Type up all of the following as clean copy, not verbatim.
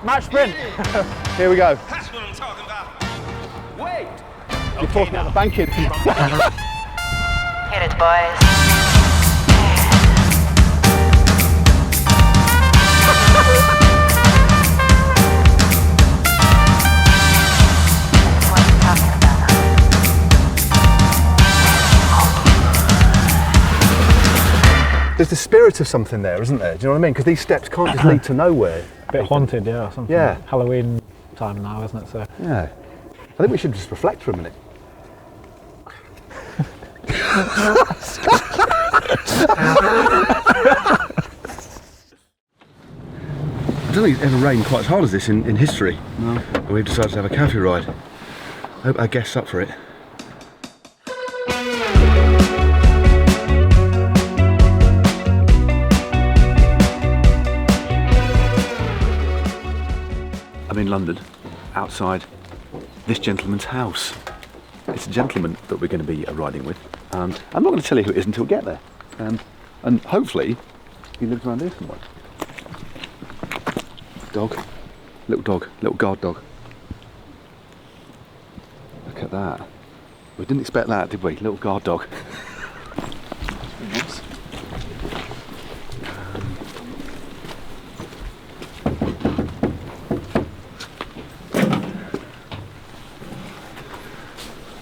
Match sprint. Here we go. That's what I'm talking about. Wait! You're talking about the banking. Hit it, boys. What are you talking about? There's the spirit of something there, isn't there? Do you know what I mean? Because these steps can't just lead to nowhere. A bit haunted, yeah, or something. Yeah. Halloween time now, isn't it? So. Yeah. I think we should just reflect for a minute. I don't think it's ever rained quite as hard as this in history. No. And we've decided to have a cafe ride. I hope our guest's up for it. I'm in London, outside this gentleman's house. It's a gentleman that we're going to be riding with. I'm not going to tell you who it is until we get there. And hopefully he lives around here somewhere. Dog, little guard dog. Look at that. We didn't expect that, did we? Little guard dog. Nice.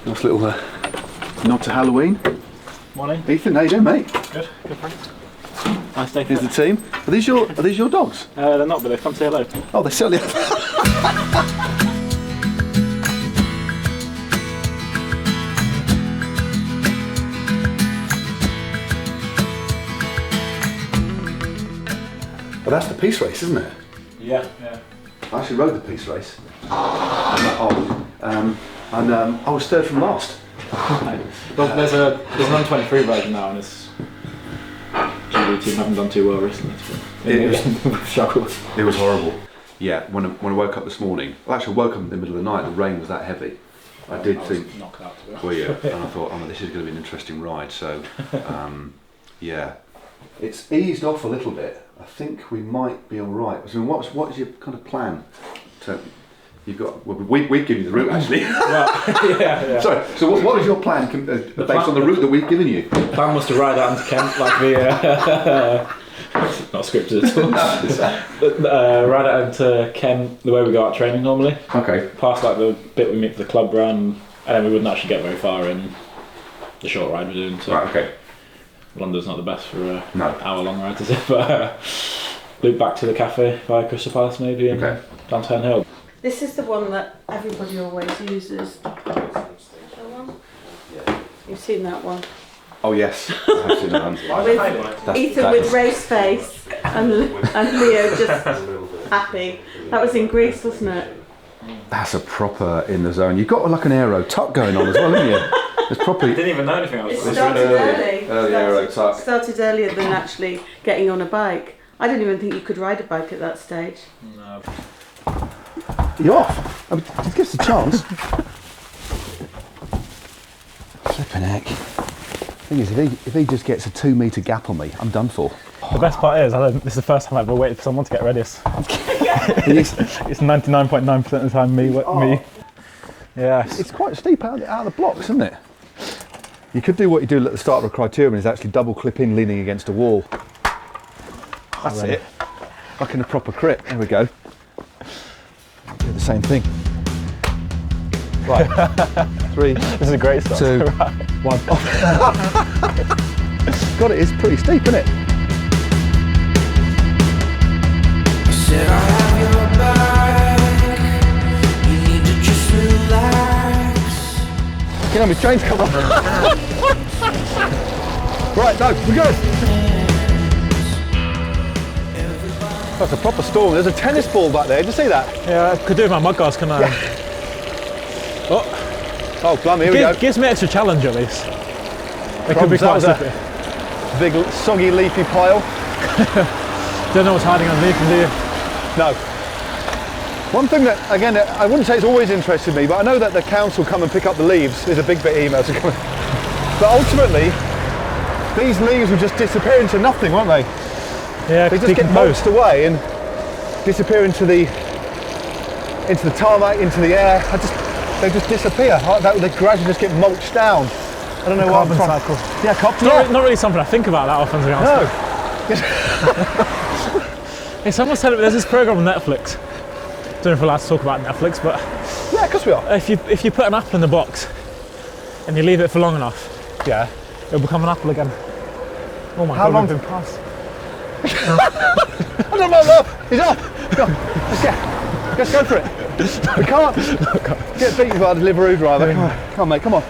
Nice little nod to Halloween. Morning. Ethan, how you doing, mate? Good thanks. Nice day. Here's the team. Are these your dogs? They're not, but they've come to say hello. Oh, they certainly are. But that's the peace race, isn't it? Yeah. I actually rode the peace race. And I was third from last. Well, there's an under-23 version now, and it's GB team haven't done too well recently. We've struggled. It was horrible. Yeah, when I woke up this morning, well, actually I woke up in the middle of the night, the rain was that heavy. I did think, knocked out, to be honest. well, yeah, and I thought, oh, this is going to be an interesting ride. So, yeah, it's eased off a little bit. I think we might be all right. I mean, what's your kind of plan? You've got. Well, we've given you the route actually. Well, yeah. Sorry. So what is your plan based on the route that we've given you? The plan was to ride out into Kent like the. Not scripted at all. Ride out into Kent the way we go out training normally. Okay. Past like the bit we meet for the club run, and then we wouldn't actually get very far in the short ride we're doing. So. Right. Okay. London's not the best for an No. hour-long ride, is it? But loop back to the cafe via Crystal Palace maybe, and down to Herne Hill. This is the one that everybody always uses. That one? You've seen that one. Oh yes, I have seen that one. With Ethan with race face and Leo just happy. That was in Greece, wasn't it? That's a proper in the zone. You've got like an aero tuck going on as well, haven't you? It's probably. I didn't even know anything else. It started early. Early aero tuck. Started earlier than actually getting on a bike. I didn't even think you could ride a bike at that stage. No. You're off. I mean, just give us a chance. Flipping heck. Thing is, if he just gets a 2 metre gap on me, I'm done for. The best part is, this is the first time I've ever waited for someone to get ready. It's 99.9% of the time me. Yeah. It's quite steep out of the blocks, isn't it? You could do what you do at the start of a criterium, is actually double clip in leaning against a wall. That's it. Like in a proper crit. There we go. Do the same thing. Right. 3. This is a great start. 2. Right. 1. God, it is pretty steep, isn't it? Said I have your back. You need to just relax. You know, my train's come on. Right, no, we go. That's a proper storm. There's a tennis ball back there. Did you see that? Yeah, I could do with my mud guards, can I? Yeah. Oh, blimey, here we go. Gives me extra challenge at least. It could be quite slippery. Big, soggy, leafy pile. Don't know what's hiding underneath, do you? No. One thing that, again, I wouldn't say it's always interested me, but I know that the council come and pick up the leaves. There's a big bit of email to come. But ultimately, these leaves will just disappear into nothing, won't they? Yeah, they just get mulched away and disappear into the into the tarmac, into the air. They just disappear. They gradually just get mulched down. I don't know what I'm Carbon trying. cycle. Yeah, carbon. Not really something I think about that often, to be honest. No. Hey, someone said there's this program on Netflix. Don't know if we're allowed to talk about Netflix, but Yeah, of course we are. if you put an apple in the box and you leave it for long enough, Yeah. it'll become an apple again. Oh my How god, long- we've been past. I don't know, love. He's up. Go. Let's go for it. We can't get beaten by the Deliveroo driver. Come on, mate. Come on.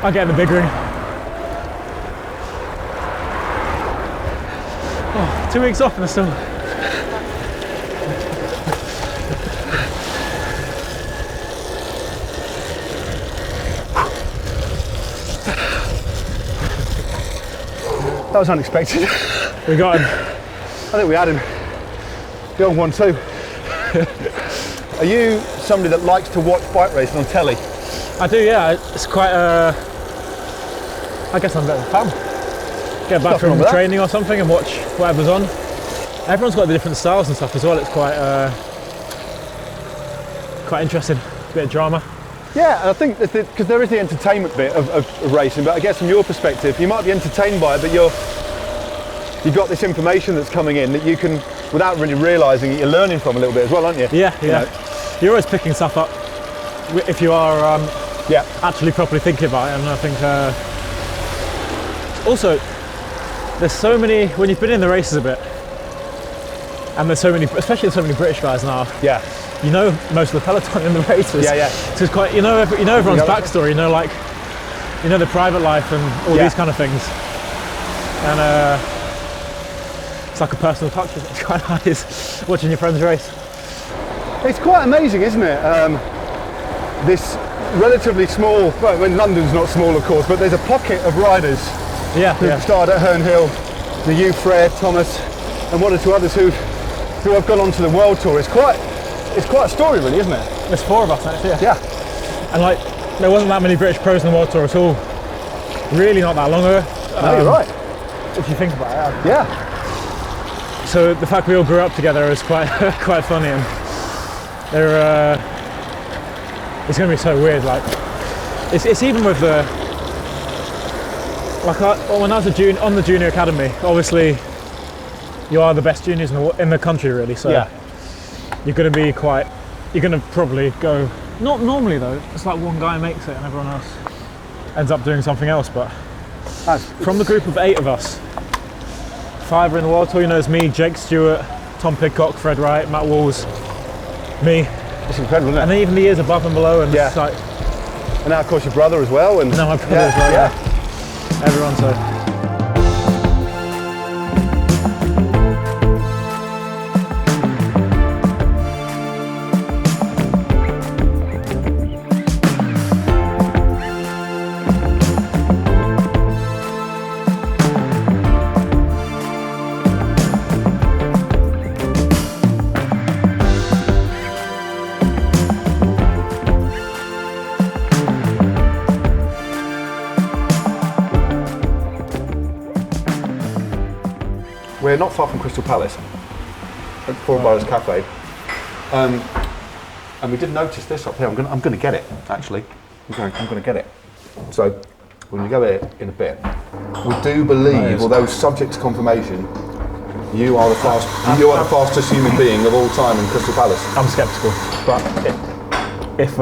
I'll get in the big ring. Oh, 2 weeks off and I still. That was unexpected. We got him. I think we had him. The old one too. Are you somebody that likes to watch bike racing on telly? I do, yeah. It's quite. I guess I'm a bit of a fan. Get back Nothing wrong from with that. training or something and watch whatever's on. Everyone's got the different styles and stuff as well. It's quite interesting. A bit of drama. Yeah, and I think because there is the entertainment bit of racing, but I guess from your perspective, you might be entertained by it, but you've got this information that's coming in that you can, without really realising it, you're learning from a little bit as well, aren't you? Yeah, You yeah. know? You're always picking stuff up if you are Yeah. actually properly thinking about it. And I think also there's so many, when you've been in the races a bit, and there's so many, especially so many British guys now, Yeah. you know most of the peloton in the races. Yeah, yeah. So it's quite, you know everyone's backstory, you know the private life and all Yeah. these kind of things. And it's like a personal touch. It's quite nice watching your friends race. It's quite amazing, isn't it? This relatively small, well, I mean, London's not small, of course, but there's a pocket of riders Yeah, who yeah. started at Herne Hill, you, Fred, Thomas, and one or two others who have gone on to the World Tour. It's quite a story, really, isn't it? There's 4 of us actually. Yeah. And like, there wasn't that many British pros in the World Tour at all. Really not that long ago. No, you're right. If you think about it. Yeah. So the fact we all grew up together is quite quite funny, and it's going to be so weird. Like, it's even with the when I was on the junior academy. Obviously, you are the best juniors in the country, really. So Yeah. you're going to probably go. Not normally though. It's like one guy makes it and everyone else ends up doing something else. But from the group of 8 of us, 5 are in the World Tour. You know, it's me, Jake Stewart, Tom Pidcock, Fred Wright, Matt Walls, me, It's incredible, isn't it? and then even the years above and below, and Yeah. it's like And now, of course, your brother as well. And now my brother as well. Yeah. Everyone. So we're not far from Crystal Palace, at Four Boroughs Cafe, and we did notice this up here. I'm going to get it actually. I'm going to get it. So when we go here in a bit, we do believe, although subject to confirmation, you are the fastest human being of all time in Crystal Palace. I'm sceptical, but if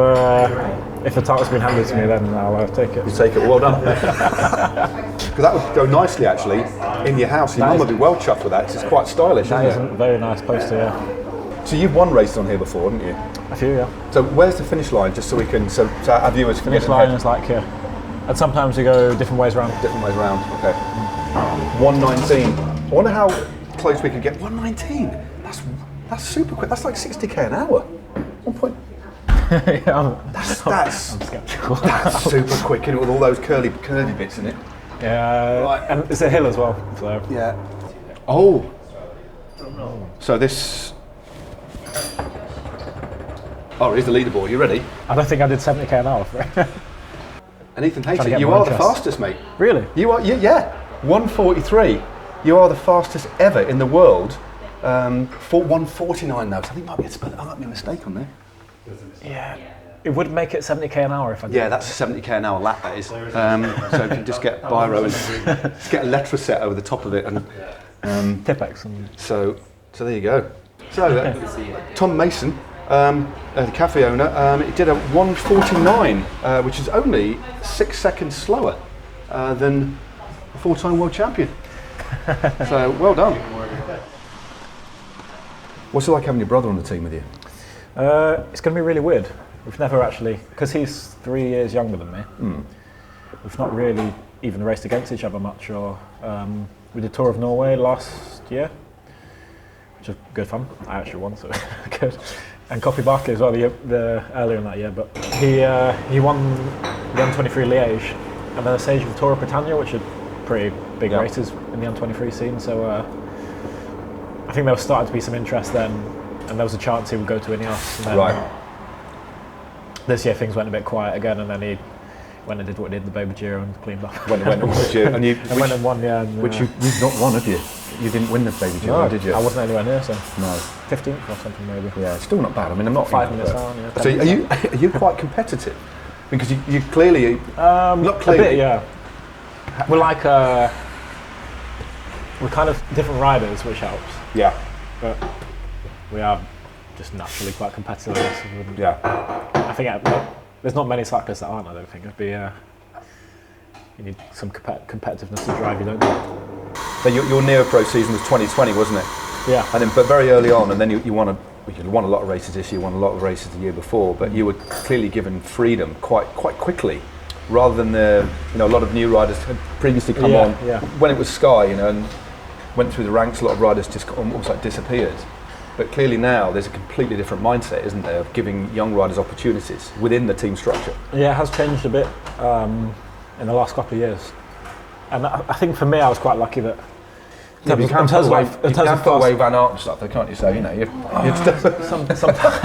the title's been handed to me, then I'll take it. You take it. Well done. Because that would go nicely actually in your house. Your mum would be well chuffed with that. 'Cause it's quite stylish, That is isn't a very nice poster. Yeah, it? So you've won races on here before, haven't you? a few. Yeah. So where's the finish line, just so we can, so our viewers can Finish get line ahead? is like here, and sometimes you go different ways around. Different ways around. Okay. 119. I wonder how close we could get. 119. That's super quick. That's like 60k an hour. 1 point. Yeah, That's sceptical. that's super quick, isn't it, with all those curly bits in it. Yeah, Right. and it's a hill as well. So Yeah. Oh. So this. Oh, here's the leaderboard. You ready? I don't think I did 70k an hour for it. And Ethan to Hayter, get you more are the interest. fastest, mate. Really? You are, yeah. 143. You are the fastest ever in the world For 149 though, so I think might be a mistake on there. Yeah. It would make it 70k an hour if I did. Yeah, that's a 70k an hour lap, that is. So if you just get biro and just get a letter set over the top of it, and Tipex. And so there you go. So Tom Mason, the cafe owner, he did a 149, which is only 6 seconds slower than a 4-time world champion. So well done. What's it like having your brother on the team with you? It's going to be really weird. We've never actually, because he's 3 years younger than me, we've not really even raced against each other much. Or we did Tour of Norway last year, which was good fun. I actually won, so good. And Copy Barkley as well, the earlier in that year. But he won the M23 Liège, and then the stage of the Tour of Britannia, which are pretty big races in the M23 scene. So I think there was starting to be some interest then, and there was a chance he would go to Ineos. And then, Right. This year things went a bit quiet again, and then he went and did what he did, the Baby Giro, and cleaned up. Went and won, went and won, yeah. And, which you've not won, have you? You didn't win the Baby Giro, no, did you? I wasn't anywhere near, so No. 15th or something maybe. Yeah, it's still not bad. I mean, I'm not 5 minutes down. Yeah, So are you quite competitive? Because you clearly not clearly. A bit, yeah. We're like we're kind of different riders, which helps. Yeah. But we are just naturally quite competitive. Yeah. I think there's not many cyclists that aren't. I don't think it'd be. You need some competitiveness to drive. You don't. So your Neo Pro season was 2020, wasn't it? Yeah. And then, but very early on, and then you won a lot of races this year, won a lot of races the year before. But you were clearly given freedom quite quickly, rather than a lot of new riders had previously come on when it was Sky, and went through the ranks. A lot of riders just almost like disappeared. But clearly now there's a completely different mindset, isn't there, of giving young riders opportunities within the team structure. Yeah, it has changed a bit in the last couple of years. And I think for me, I was quite lucky that. Yeah, you can put away Van Aert and stuff, though, can't you? So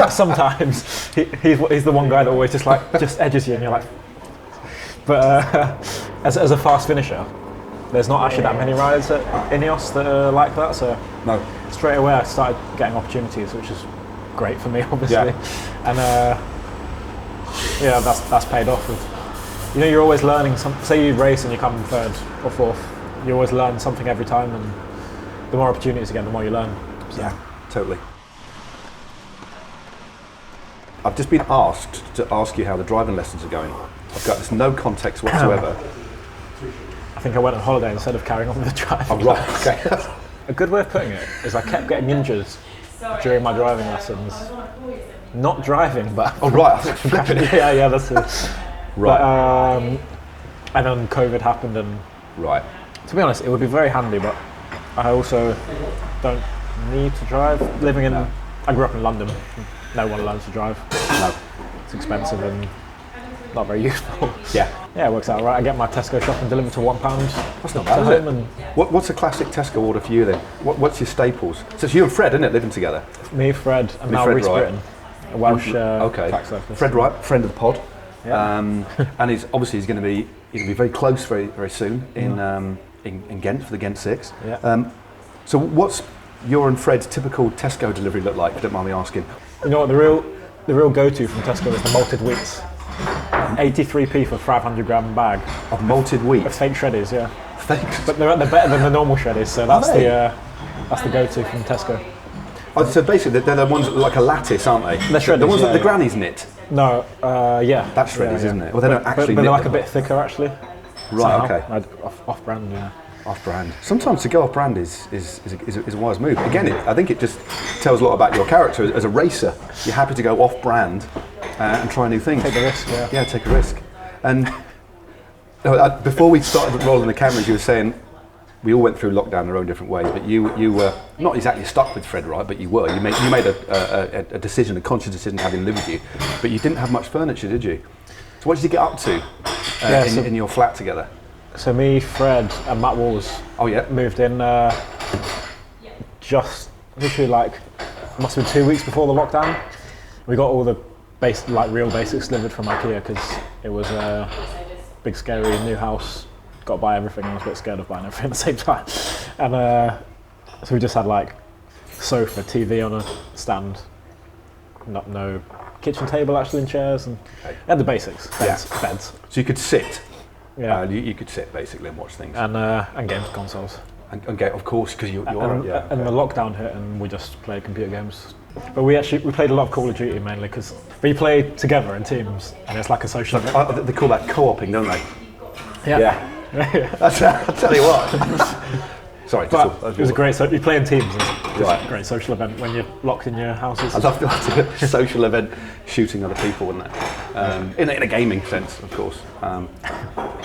sometimes he's the one guy that always just edges you, and you're like. But as a fast finisher, there's not actually that many riders at Ineos that are like that. So no. Straight away, I started getting opportunities, which is great for me, obviously. And that's paid off. You're always learning. Say you race and you come third or fourth, you always learn something every time, and the more opportunities you get, the more you learn. So. Yeah, totally. I've just been asked to ask you how the driving lessons are going. I've got this no context whatsoever. I think I went on holiday instead of carrying on with the driving. Oh, right, okay. A good way of putting it is I kept getting injured during my driving lessons. Not driving, but... Oh, right, I think flipping it. Yeah, that's it. Right. But, and then COVID happened, and... Right. To be honest, it would be very handy, but I also don't need to drive. I grew up in London. No one learns to drive. No. It's expensive and not very useful. Yeah. Yeah, it works out right. I get my Tesco shopping delivered to £1. That's not bad, is it? What's a classic Tesco order for you then? What's your staples? So it's you and Fred, isn't it, living together? Me, Fred, and now Rhys Britton, a Welsh tax cyclist. Fred Wright, friend of the pod. Yeah. And he's going to be very close very, very soon in Ghent for the Ghent 6. Yeah. So what's your and Fred's typical Tesco delivery look like, if you don't mind me asking? You know what, the real go-to from Tesco is the malted wheats. 83p for a 500 gram bag. Of malted wheat? Of fake shreddies, yeah. Fake? But they're better than the normal shreddies, so that's the go-to from Tesco. Oh, so basically they're the ones that look like a lattice, aren't they? They're shreddies, the ones that the grannies knit? No, yeah. That's shreddies, isn't it? Well, they don't actually but knit they're like them. a bit thicker, actually. Right, somehow. okay. Off-brand, yeah. Off-brand. Sometimes to go off-brand is a wise move. Again, I think it just tells a lot about your character as a racer. You're happy to go off-brand and try new things. Take a risk, yeah. Yeah, take a risk. And before we started rolling the cameras, you were saying we all went through lockdown in our own different ways, but you were not exactly stuck with Fred Wright, but you were. You made a decision, a conscious decision, having lived with you, but you didn't have much furniture, did you? So what did you get up to in your flat together? So me, Fred, and Matt Walls. Oh yeah. Moved in just literally must have been 2 weeks before the lockdown. We got all the real basics delivered from IKEA because it was a big, scary new house. Got to buy everything, and I was a bit scared of buying everything at the same time. And so we just had sofa, TV on a stand, no kitchen table actually, and chairs, and the basics, beds. So you could sit. Yeah. You could sit basically and watch things. And games consoles. And get, of course, because you're And the lockdown hit, and we just played computer games. But we played a lot of Call of Duty mainly because we play together in teams, and it's like a social event. They call that co-oping, don't they? Yeah. I'll tell you what. Sorry, But it was a great. You play in teams. It's Right. a great social event when you're locked in your houses. I'd love to have a social event shooting other people, wouldn't it? In a gaming sense, of course.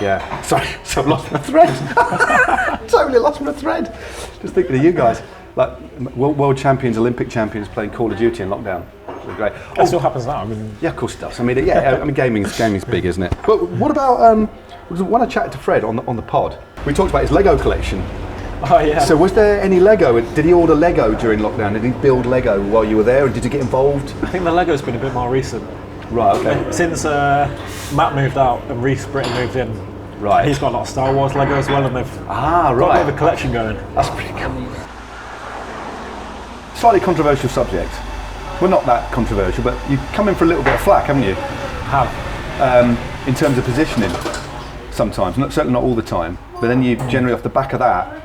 Yeah. Sorry, so I've lost my thread. Totally lost my thread. Just thinking of you guys, like world champions, Olympic champions playing Call of Duty in lockdown. It was great. It still happens now. I mean, Yeah, of course it does. I mean, gaming's big, isn't it? But what about when I chatted to Fred on the pod, we talked about his Lego collection. oh yeah. So was there any Lego? Did he order Lego during lockdown? Did he build Lego while you were there, and did you get involved? I think the Lego's been a bit more recent. Right. Okay. Since Matt moved out and Rhys, Britton moved in, Right. he's got a lot of Star Wars Lego as well, and they've got a bit of a Right. collection going. That's pretty cool. Slightly controversial subject. Well, not that controversial, but you've come in for a little bit of flack, haven't you? In terms of positioning, sometimes. Certainly not all the time. But then you generally, off the back of that,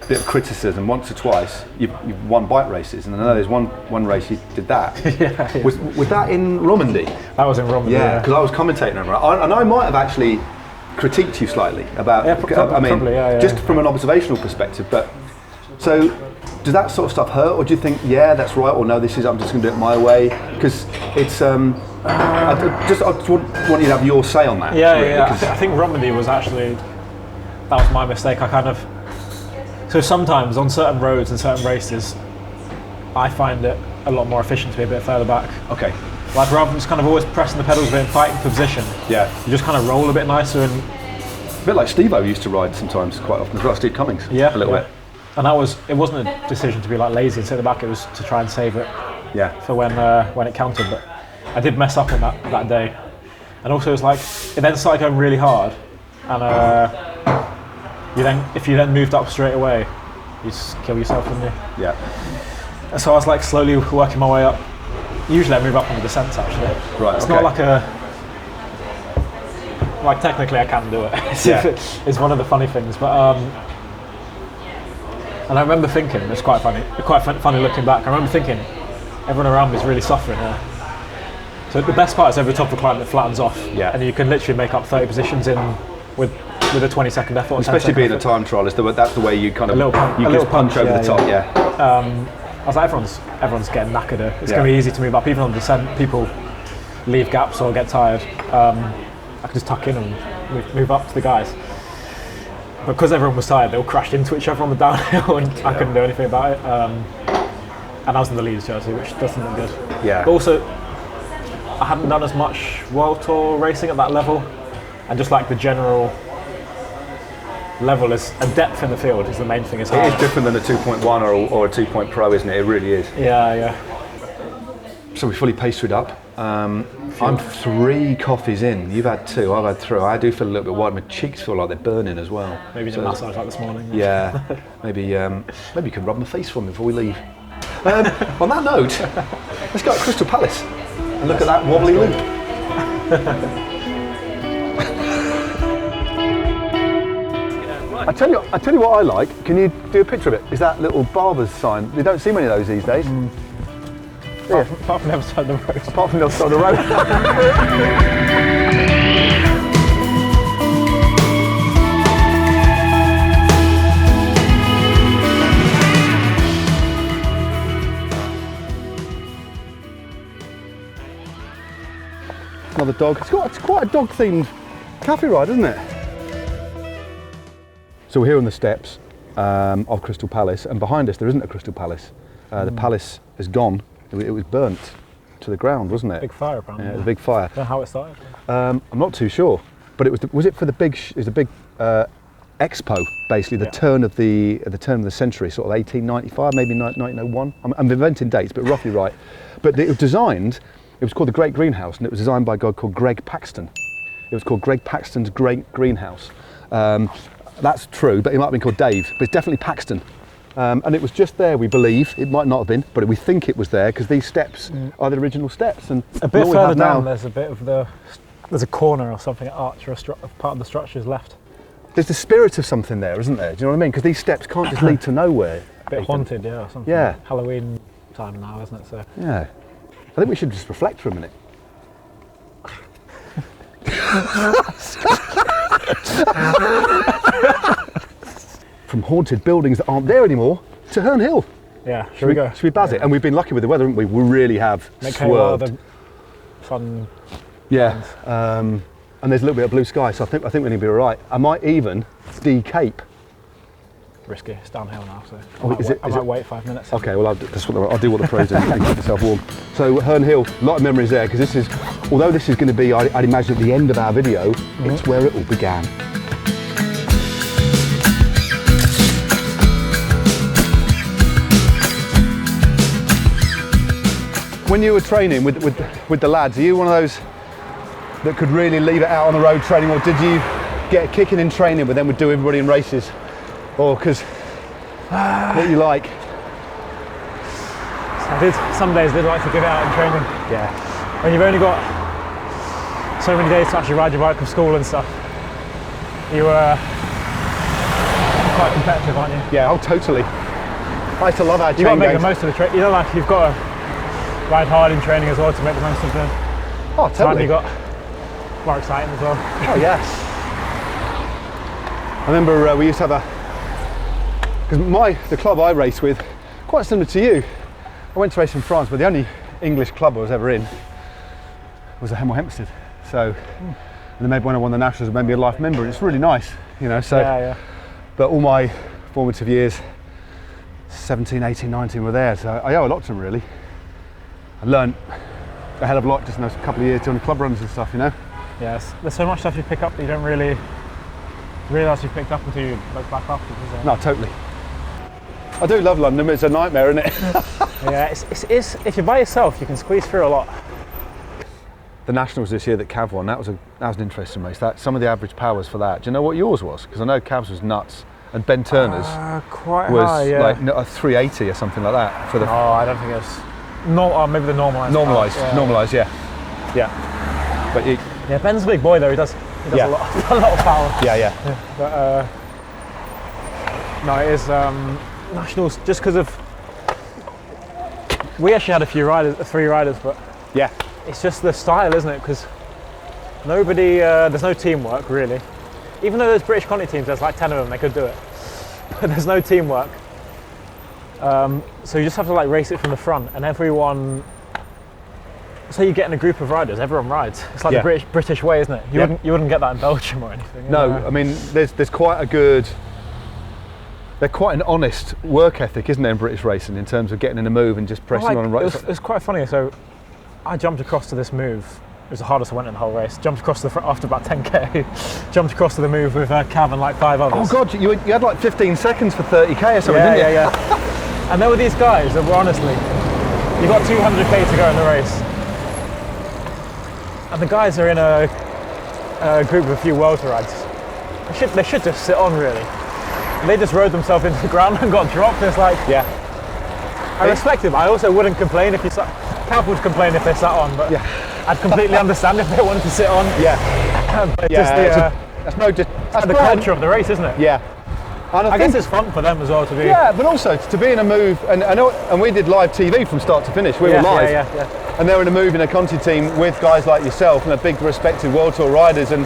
bit of criticism once or twice. You've won bike races, and I know there's one race you did that. Yeah. Was that in Romandy? That was in Romandy. Yeah, because I was commentating over it, and I might have actually critiqued you slightly about. Probably, just from an observational perspective. But so, does that sort of stuff hurt, or do you think, yeah, that's right, or no, I'm just going to do it my way? Because it's. I just want you to have your say on that. Yeah, really, yeah. I think Romandy was actually, that was my mistake. So sometimes on certain roads and certain races, I find it a lot more efficient to be a bit further back. Okay. Like rather than just kind of always pressing the pedals and fighting for position, Yeah. you just kind of roll a bit nicer and A bit like Steve-O used to ride sometimes quite often as well, Steve Cummings. yeah, A little yeah. bit. And it wasn't a decision to be like lazy and sit at the back. It was to try and save it Yeah. for when it counted. But I did mess up on that day, and also it was like it then started going really hard, and if you then moved up straight away, you just kill yourself, wouldn't you? Yeah. And so I was like slowly working my way up. Usually I move up on the descents actually. Right. It's okay. not like technically I can do it. It's one of the funny things, but and I remember thinking, it's quite funny looking back. I remember thinking, everyone around me is really suffering here. So the best part is over the top of the climb it flattens off, and you can literally make up 30 positions in with a 20-second effort. Especially being a time trial, that's the way you kind of punch over the top. I was like, everyone's getting knackered here. It's going to be easy to move up, even on the descent. People leave gaps or get tired. I could just tuck in and move up to the guys. But because everyone was tired, they all crashed into each other on the downhill, and I couldn't do anything about it. And I was in the leaders jersey, which doesn't look good. Yeah. But also, I hadn't done as much World Tour racing at that level, and just like the general level is a depth in the field is the main thing. It is different than a 2.1 or a 2 Pro, isn't it? It really is. Yeah. So we fully pastryed up. I'm 3 coffees in. You've had 2. I've had 3. I do feel a little bit wired. My cheeks feel like they're burning as well. Maybe you massage like this morning. Yeah. Maybe you can rub my face for me before we leave. On that note, let's go to Crystal Palace and look at that wobbly loop. I tell you what I like. Can you do a picture of it? Is that little barber's sign? You don't see many of those these days. Apart from the other side of the road. Apart from the other side of the road. Another dog. It's quite a dog-themed cafe ride, isn't it? So we're here on the steps of Crystal Palace, and behind us there isn't a Crystal Palace. The palace is gone. It was burnt to the ground, wasn't it? Big fire, apparently. Yeah, it was a big fire. Don't know how it started. I'm not too sure, but was it for the big? It was a big expo, basically the turn of the century, sort of 1895, maybe 1901. I'm inventing dates, but roughly right. But it was designed. It was called the Great Greenhouse, and it was designed by a guy called Greg Paxton. It was called Greg Paxton's Great Greenhouse. That's true, but it might have been called Dave, but it's definitely Paxton. And it was just there, we believe. It might not have been, but we think it was there because these steps are the original steps. And A bit all we further have down, now, there's a bit of there's a corner or something, an arch or a part of the structure is left. there's the spirit of something there, isn't there? Do you know what I mean? Because these steps can't just lead to nowhere. A bit haunted, yeah, or something. Yeah. Halloween time now, isn't it? So Yeah. I think we should just reflect for a minute. From haunted buildings that aren't there anymore to Herne Hill. yeah, should we go? Should we buzz it? And we've been lucky with the weather, haven't we? We really have Make hay while swerved. the fun. Yeah. And there's a little bit of blue sky, so I think we're going to be all right. I might even de-cape. Risky. It's downhill now, so Oh, I might wait 5 minutes. Okay, well, I'll do what the pros do and keep myself warm. So Herne Hill, a lot of memories there, because this is, although this is going to be, I'd imagine, at the end of our video, it's where it all began. When you were training with the lads, are you one of those that could really leave it out on the road training, or did you get kicking in training but then would do everybody in races? Or because what you like? Some days did like to give it out in training. Yeah. When you've only got so many days to actually ride your bike from school and stuff, you're quite competitive, aren't you? Yeah, oh totally. I used to love our You've got chain to make gangs. the most of the training. You know, like you've got to ride hard in training as well to make the most of the Oh, time totally. you got. More exciting as well. Oh, yes. I remember we used to have because the club I race with, quite similar to you. I went to race in France, but the only English club I was ever in was the Hemel Hempstead. So, and then maybe when I won the Nationals, it made me a life member, and it's really nice, you know. So, Yeah, yeah. but all my formative years, 17, 18, 19 were there, so I owe a lot to them really. I learned a hell of a lot just in those couple of years doing club runs and stuff, you know. Yes. There's so much stuff you pick up that you don't really realise you've picked up until you look back afterwards, isn't it? No, totally. I do love London, but it's a nightmare, isn't it? Yeah, it's if you're by yourself, you can squeeze through a lot. The Nationals this year that Cav won, that was an interesting race. That some of the average powers for that. Do you know what yours was? Because I know Cav's was nuts, and Ben Turner's Quite was high, yeah. like a 380 or something like that for the Oh, I don't think it's maybe the normalised. normalised, yeah. But Yeah, Ben's a big boy though. He does Yeah. a lot of power. yeah. But no, it is Nationals just because of. We actually had three riders, but Yeah. it's just the style, isn't it? Because nobody, there's no teamwork really. Even though there's British Conti teams, there's like 10 of them, they could do it. But there's no teamwork. So you just have to like race it from the front, and everyone. So you get in a group of riders, everyone rides. It's like Yeah. the British way, isn't it? You Yeah. wouldn't get that in Belgium or anything. you No, know? I mean there's quite a good. They're quite an honest work ethic, isn't there, in British racing, in terms of getting in a move and just pressing on and right. It was quite funny. So I jumped across to this move. It was the hardest I went in the whole race. Jumped across to the front after about 10k. Jumped across to the move with Cav and like 5 others. Oh God, you had like 15 seconds for 30k or something, yeah, didn't you? yeah. And there were these guys that were honestly, you got 200k to go in the race, and the guys are in a group of a few welter rides. They should just sit on really. And they just rode themselves into the ground and got dropped. It's like, Yeah. I respect them. I also wouldn't complain if you sat. Cav would complain if they sat on, but Yeah. I'd completely understand if they wanted to sit on. Yeah. But Yeah. just That's no just. the fun. culture of the race, isn't it? Yeah. And I guess it's fun for them as well to be. Yeah, but also to be in a move, and I know, and we did live TV from start to finish. We were live, Yeah. and they're in a move in a Conti team with guys like yourself and a big respected World Tour riders, and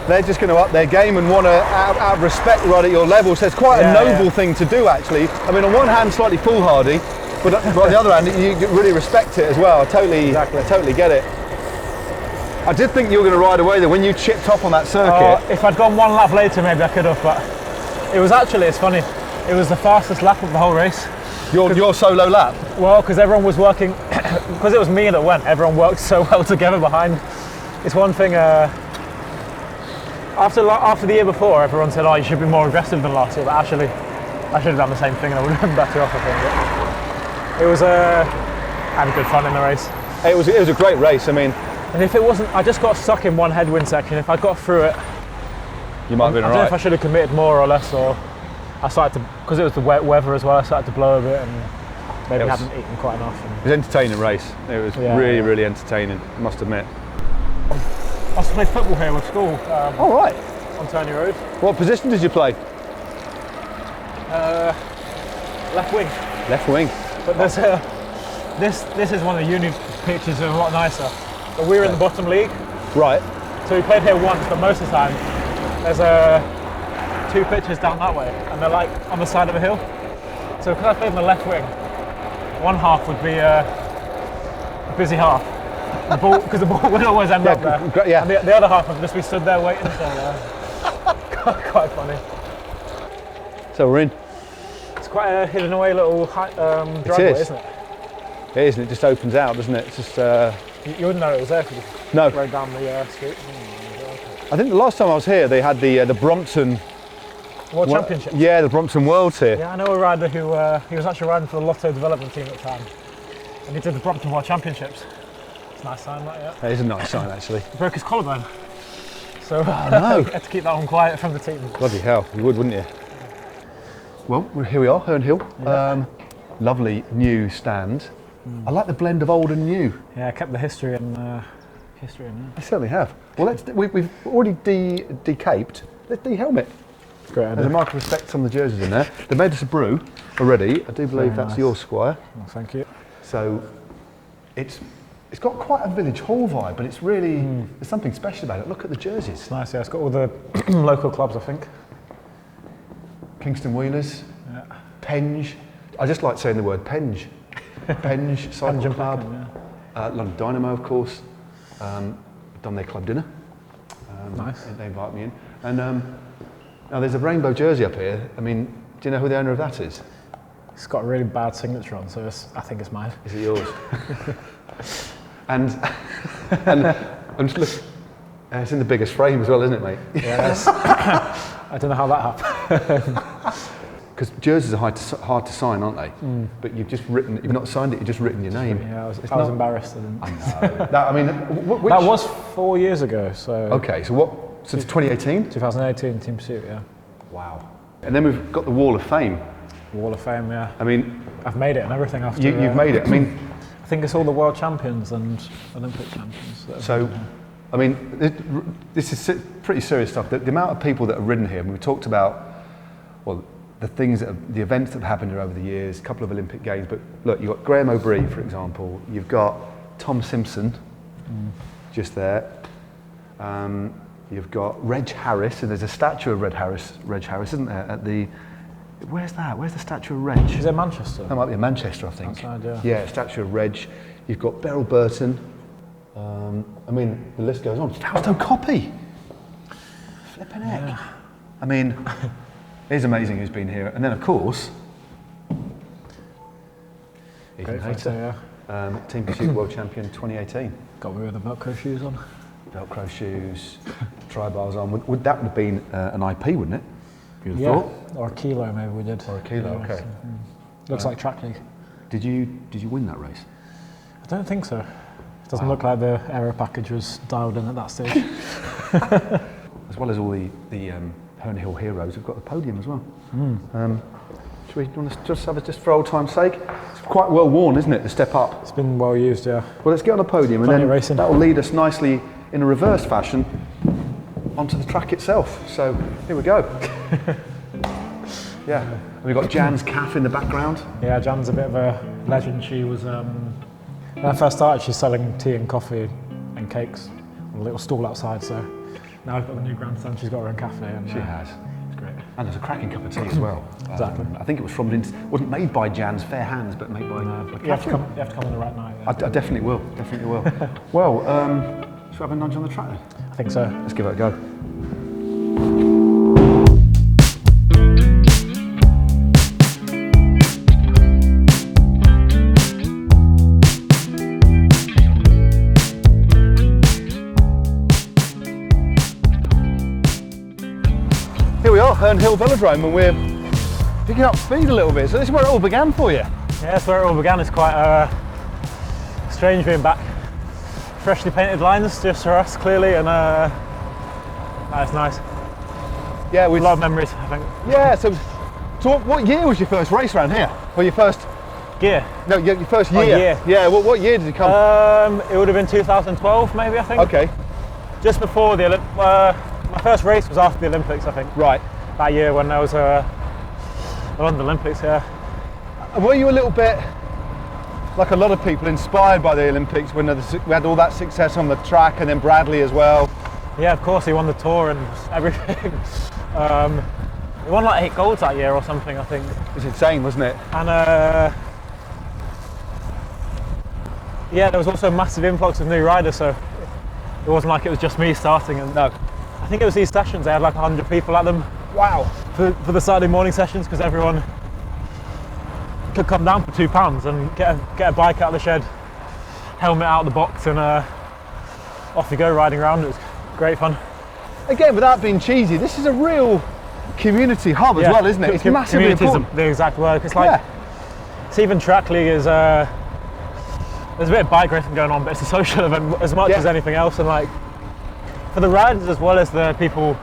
they're just going to up their game and want to, out of respect, ride at your level. So it's quite a noble thing to do, actually. I mean, on one hand, slightly foolhardy, but on the other hand, you really respect it as well. I totally get it. I did think you were going to ride away there when you chipped off on that circuit. If I'd gone one lap later, maybe I could have, but it was actually, it's funny, it was the fastest lap of the whole race. Your solo lap. Well, because everyone was working, because it was me that went, everyone worked so well together behind. It's one thing, after the year before, everyone said, oh, you should be more aggressive than last year, but actually, I should have done the same thing and I would have been better off, I think. But it was, I had good fun in the race. It was a great race. I mean, And if it wasn't, I just got stuck in one headwind section. If I got through it, you might have been I don't know if I alright. should have committed more or less, or I started to, because it was the wet weather as well, I started to blow a bit and maybe It was- hadn't eaten quite enough. It was an entertaining race. It was really entertaining, I must admit. I also played football here with school All right. on Turney Road. What position did you play? Left wing. Left wing. But there's this is one of the uni pitches that are a lot nicer. But we were in the bottom league, Right. so we played here once, but most of the time there's two pitches down that way, and they're like on the side of a hill. So because I played in the left wing, one half would be a busy half. The ball, because the ball would always end up there. Yeah. And the other half would just be stood there waiting. So quite funny. So we're in. It's quite a hidden away little driveway, isn't it? It is, and it just opens out, doesn't it? It's just. You wouldn't know it was there if you No. rode down the street. I think the last time I was here, they had the Brompton World Championship. Yeah, the Brompton Worlds here. Yeah, I know a rider who he was actually riding for the Lotto development team at the time, and he did the Brompton World Championships. It's a nice sign, that, yeah. It is a nice sign, actually. He broke his collarbone, so no. he had to keep that one quiet from the team. Bloody hell, you would, wouldn't you? Well, here we are, Herne Hill. Yeah. Lovely new stand. I like the blend of old and new. Yeah, I kept the history and history in there. I certainly have. Well, we've already decaped. Let's de-helmet. Great There's a idea. mark of respect on the jerseys in there. They made us a brew already. I do believe Very that's nice. yours, Squire. Well, thank you. So it's got quite a village hall vibe, but it's really there's something special about it. Look at the jerseys. It's nice, yeah. It's got all the local clubs, I think. Kingston Wheelers, Yeah. Penge. I just like saying the word Penge. Penge Cycle Penge and Club. Peckham, London Dynamo, of course. Done their club dinner. Nice. They invite me in. And now there's a rainbow jersey up here. I mean, do you know who the owner of that is? It's got a really bad signature on, so I think it's mine. Is it yours? and I'm just looking. It's in the biggest frame as well, isn't it, mate? Yes. I don't know how that happened. Because jerseys are hard to sign, aren't they? But you've not signed it. You've just written your name. Yeah, I was not- embarrassed. I didn't. Which, That was 4 years ago, so okay. So what? Since 2018. 2018 Team Pursuit, yeah. Wow. And then we've got the Wall of Fame. Wall of Fame, yeah. I mean, I've made it and everything after. you've made it. I mean, I think it's all the world champions and Olympic champions. so, I mean, this is pretty serious stuff. The amount of people that have ridden here, and we talked about, well, the events that have happened here over the years, a couple of Olympic Games, but look, you've got Graham O'Brien, for example, you've got Tom Simpson, just there, you've got Reg Harris, and there's a statue of Reg Harris, isn't there, at the, where's that? Where's the statue of Reg? Is it Manchester? That might be in Manchester, I think. Outside, yeah. Yeah, statue of Reg. You've got Beryl Burton. I mean, the list goes on. Fausto Coppi. Flipping heck. Yeah. I mean, it's amazing who's been here. And then, of course, Ethan Great Hayter, photo, yeah. Team Pursuit World Champion 2018. Got me with the Velcro shoes on. Velcro shoes, tri-bars on. That would have been an IP, wouldn't it? You'd have Yeah, thought. or a kilo maybe we did. Or a kilo, Yeah, okay. so, looks like track league. Did you win that race? I don't think so. It doesn't look like the aero package was dialed in at that stage. As well as all the Herne Hill heroes, we've got the podium as well. Should we want to just have it just for old time's sake? It's quite well worn, isn't it, the step up? It's been well used, yeah. Well, let's get on the podium and Plenty then of racing. that will lead us nicely in a reverse fashion onto the track itself. So here we go. Yeah, and we've got Jan's Cafe in the background. Yeah, Jan's a bit of a legend. She was, when I first started, she's selling tea and coffee and cakes on a little stall outside. So now I've got the new grandstand, she's got her own cafe. And, She has. It's great. And there's a cracking cup of tea as well. Exactly. I think it was wasn't made by Jan's fair hands, but made by You have to come on the right night. Yeah. I definitely will, Well, should we have a nudge on the track then? I think so. Let's give it a go. Here we are, Herne Hill Velodrome, and we're picking up speed a little bit. So this is where it all began for you. Yeah, that's where it all began. It's quite strange being back. Freshly painted lines just for us, clearly, and that's nice. Yeah, A lot of memories, I think. Yeah, so So what year was your first race around here? Or your first? Gear. No, your first year. year. Yeah. What year did you come? It would have been 2012, maybe, I think. Okay. Just before the my first race was after the Olympics, I think. Right. That year when there was the London Olympics. Yeah. And were you a little bit, like a lot of people, inspired by the Olympics when we had all that success on the track, and then Bradley as well? Yeah, of course, he won the Tour and everything. He won like 8 golds that year or something, I think. It was insane, wasn't it? And yeah, there was also a massive influx of new riders, so it wasn't like it was just me starting. And No. I think it was these sessions, they had like 100 people at them. Wow. For the Saturday morning sessions, because everyone could come down for £2 and get a bike out of the shed, helmet out of the box, and off you go riding around. It was great fun. Again, without being cheesy, this is a real community hub as well, isn't it? It's massively Community is important. the exact word. It's like, it's even track league is, there's a bit of bike racing going on, but it's a social event as much as anything else. And like, for the riders as well as the people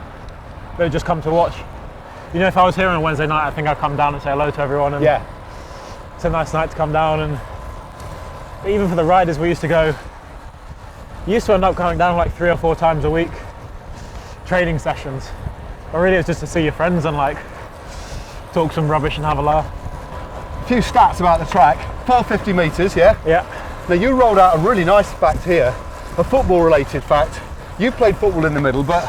that just come to watch. You know, if I was here on a Wednesday night, I think I'd come down and say hello to everyone. And it's a nice night to come down. And even for the riders, we used to end up going down like 3 or 4 times a week, training sessions. But really, it was just to see your friends and like talk some rubbish and have a laugh. A few stats about the track. 450 metres, yeah? Yeah. Now you rolled out a really nice fact here, a football related fact. You played football in the middle, but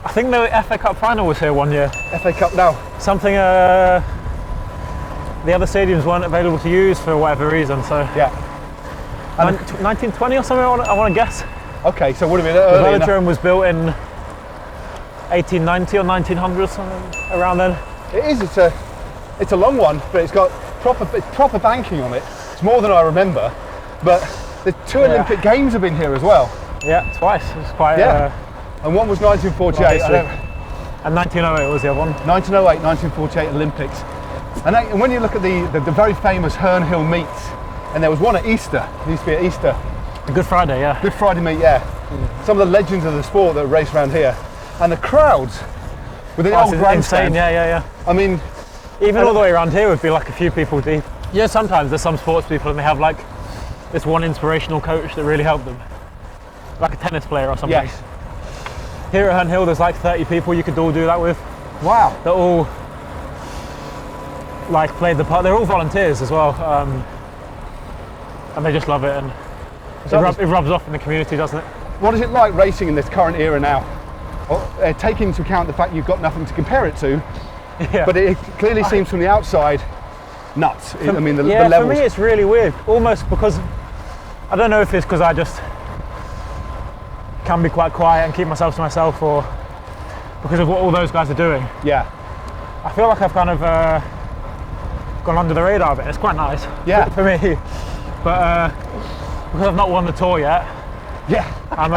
I think the FA Cup final was here one year. FA Cup now. Something the other stadiums weren't available to use for whatever reason, so Yeah. 1920 or something, I want to guess. Okay, so would have been The early enough. velodrome was built in 1890 or 1900 or something around then. It is, it's a long one, but it's got proper banking on it. It's more than I remember, but the 2 Olympic Games have been here as well. Yeah, twice. It was quite. And one was 1948. And 1908 was the other one. 1908, 1948 Olympics. And when you look at the very famous Herne Hill meets, and there was one at Easter. It used to be at Easter. Good Friday, yeah. Good Friday meet, yeah. Some of the legends of the sport that race around here, and the crowds with the old grandstand. Insane, yeah. I mean, even all the way around here would be like a few people deep. Yeah, sometimes there's some sports people and they have like this one inspirational coach that really helped them, like a tennis player or something. yes. Here at Herne Hill, there's like 30 people you could all do that with. Wow. That all like played the part. They're all volunteers as well, and they just love it, and it rubs off in the community, doesn't it? What is it like racing in this current era now? Well, taking into account the fact you've got nothing to compare it to, Yeah. but it clearly seems from the outside nuts. I mean, the yeah, levels. for me it's really weird, almost because I don't know if it's because I just can be quite quiet and keep myself to myself, or because of what all those guys are doing. Yeah. I feel like I've kind of gone under the radar a bit. It's quite nice. Yeah. For me, but because I've not won the Tour yet, Yeah. I'm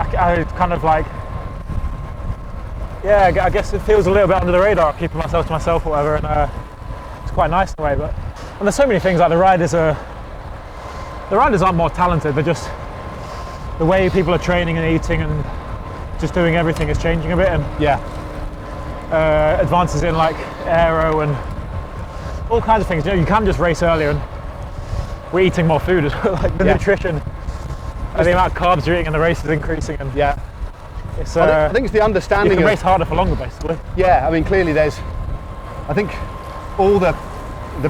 I kind of like, yeah, I guess it feels a little bit under the radar, keeping myself to myself or whatever, and it's quite nice in a way. But and there's so many things, like the riders aren't more talented, they're just the way people are training and eating and just doing everything is changing a bit, and Yeah. advances in like aero and all kinds of things. You know, you can just race earlier, and we're eating more food as well, like the nutrition and the amount of carbs you're eating in the race is increasing, and Yeah. it's I think it's the you understanding can of, race harder for longer, basically. yeah, I mean, clearly I think all the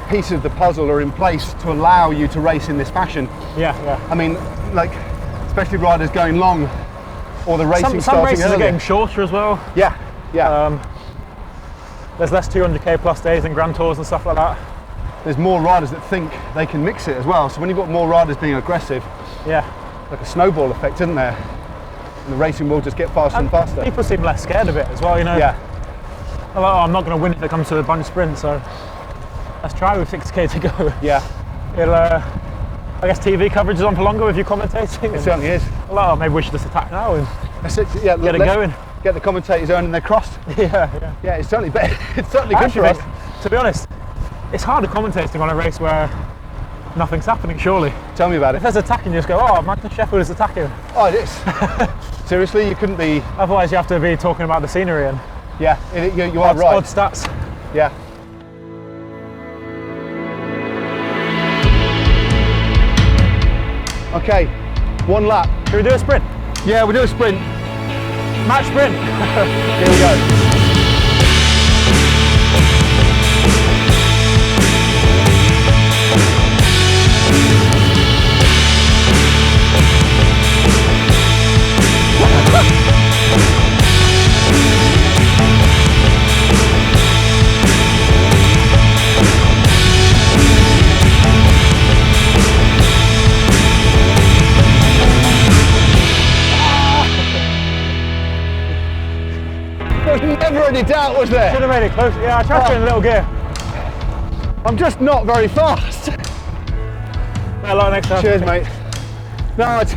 pieces of the puzzle are in place to allow you to race in this fashion. Yeah. I mean, like, especially riders going long, or the racing Some starting races earlier. are getting shorter as well. Yeah, yeah. There's less 200k plus days in Grand Tours and stuff like that. There's more riders that think they can mix it as well. So when you've got more riders being aggressive, Yeah. like a snowball effect, isn't there? And the racing will just get faster and faster. People seem less scared of it as well, you know. Yeah, They're like, oh, I'm not going to win if it comes to a bunch sprint, so let's try with 60k to go. yeah, It'll, I guess TV coverage is on for longer with you commentating. it certainly is. Like, oh, maybe we should just attack now and That's it. Yeah, get it let's going. Get the commentators earning their crust. Yeah. Yeah, it's certainly better. It's certainly I good for actually us. think, to be honest, it's harder commentating on a race where nothing's happening, surely. Tell me about If it. there's attacking, you just go, oh, Magnus Sheffield is attacking. Oh, it is. Seriously, you couldn't be. Otherwise, you have to be talking about the scenery, and Yeah, you are right. Odd stats. Yeah. Okay, 1 lap. Can we do a sprint? Yeah, we'll do a sprint. Match sprint. Here we go. There was never any doubt, was there? Should have made it close. Yeah, I tried to in a little gear. I'm just not very fast. Better luck next time. Cheers, mate. No, it's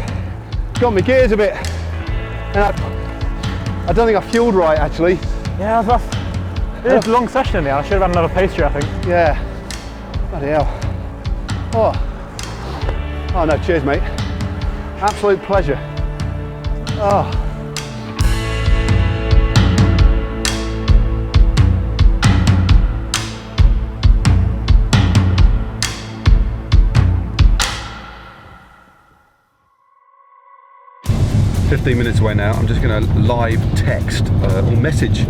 got my gears a bit. And I don't think I fueled right, actually. Yeah, it was rough. It was a long session in the end. I should have had another pastry, I think. Yeah. Bloody hell. Oh no, cheers, mate. Absolute pleasure. Oh. Minutes away now. I'm just going to live text or message.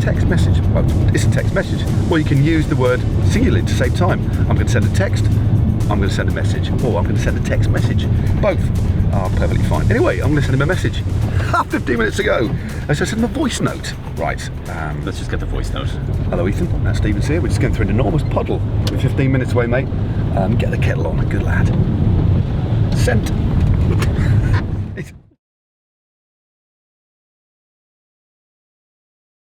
Text message. Well, it's a text message. Or you can use the word singular to save time. I'm going to send a text. I'm going to send a message. Or I'm going to send a text message. Both are perfectly fine. Anyway, I'm going to send him a message. 15 minutes ago. So I sent him a voice note. Right. Let's just get the voice note. Hello, Ethan. Matt Stevens here. We're just going through an enormous puddle. We're 15 minutes away, mate. Get the kettle on. Good lad. Sent.